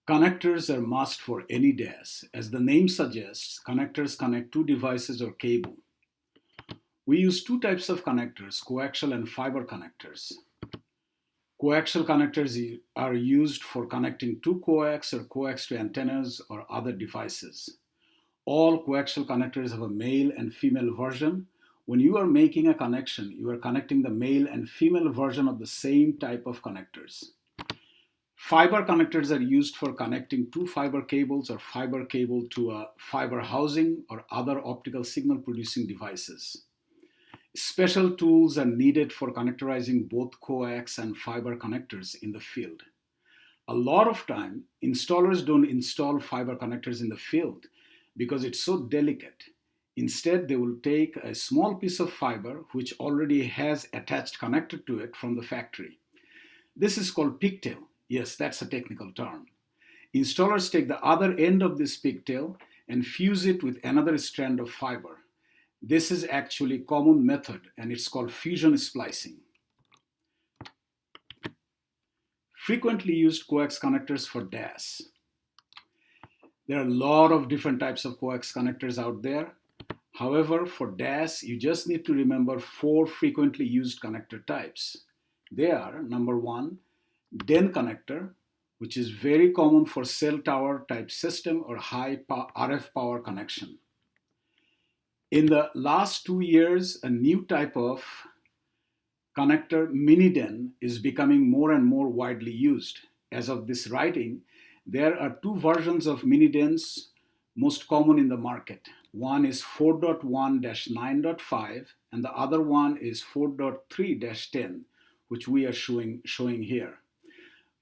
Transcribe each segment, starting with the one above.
Connectors are must for any DAS. As the name suggests, connectors connect two devices or cable. We use two types of connectors, coaxial and fiber connectors. Coaxial connectors are used for connecting two coax or coax to antennas or other devices. All coaxial connectors have a male and female version. When you are making a connection, you are connecting the male and female version of the same type of connectors. Fiber connectors are used for connecting two fiber cables or fiber cable to a fiber housing or other optical signal producing devices. Special tools are needed for connectorizing both coax and fiber connectors in the field. A lot of time, installers don't install fiber connectors in the field because it's so delicate. Instead, they will take a small piece of fiber which already has attached connector to it from the factory. This is called pigtail. Yes, that's a technical term. Installers take the other end of this pigtail and fuse it with another strand of fiber. This is actually a common method and it's called fusion splicing. Frequently used coax connectors for DAS. There are a lot of different types of coax connectors out there. However, for DAS, you just need to remember four frequently used connector types. They are, number one, DEN connector, which is very common for cell tower type system or high RF power connection. In the last 2 years, a new type of connector, mini DEN, is becoming more and more widely used. As of this writing, there are two versions of mini DENs most common in the market. One is 4.1-9.5 and the other one is 4.3-10, which we are showing here.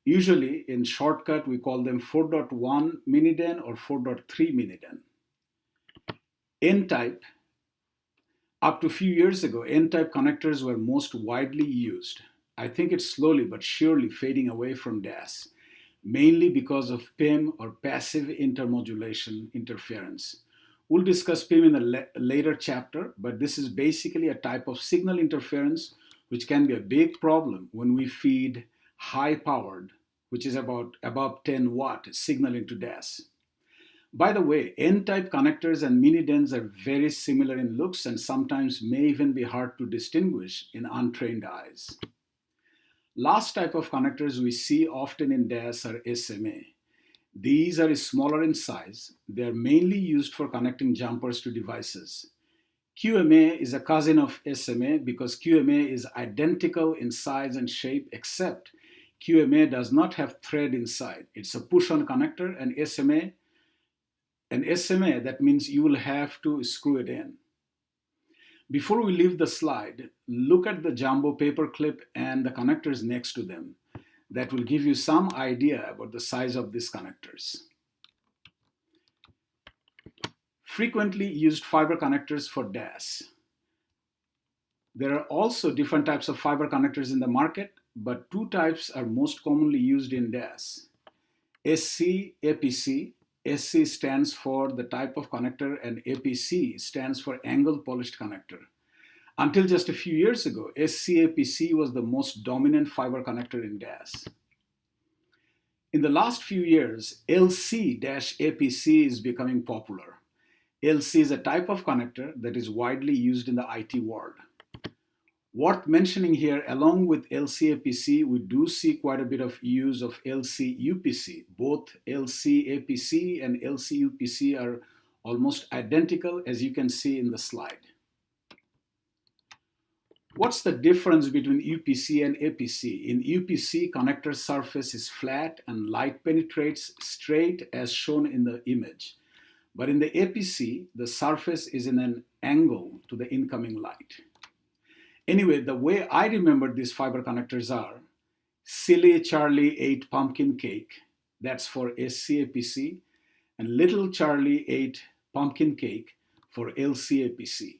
Usually in shortcut, we call them 4.1 mini DEN or 4.3 mini DEN. N-type, up to a few years ago, N-type connectors were most widely used. I think it's slowly but surely fading away from DAS, mainly because of PIM or passive intermodulation interference. We'll discuss PIM in a later chapter, but this is basically a type of signal interference which can be a big problem when we feed high-powered, which is about above 10 watt signal into DAS. By the way, N-type connectors and mini DENs are very similar in looks and sometimes may even be hard to distinguish in untrained eyes. Last type of connectors we see often in DAS are SMA. These are smaller in size. They are mainly used for connecting jumpers to devices. QMA is a cousin of SMA because QMA is identical in size and shape, except QMA does not have thread inside. It's a push-on connector, and SMA, that means you will have to screw it in. Before we leave the slide, look at the jumbo paper clip and the connectors next to them. That will give you some idea about the size of these connectors. Frequently used fiber connectors for DAS. There are also different types of fiber connectors in the market, but two types are most commonly used in DAS. SC, APC. SC stands for the type of connector and APC stands for angle polished connector. Until just a few years ago, SC-APC was the most dominant fiber connector in DAS. In the last few years, LC-APC is becoming popular. LC is a type of connector that is widely used in the IT world. Worth mentioning here, along with LC-APC, we do see quite a bit of use of LC-UPC. Both LC-APC and LC-UPC are almost identical, as you can see in the slide. What's the difference between UPC and APC? In UPC, connector surface is flat and light penetrates straight as shown in the image. But in the APC, the surface is in an angle to the incoming light. Anyway, the way I remember these fiber connectors are Silly Charlie ate pumpkin cake, that's for SC-APC, and Little Charlie ate pumpkin cake for LC-APC.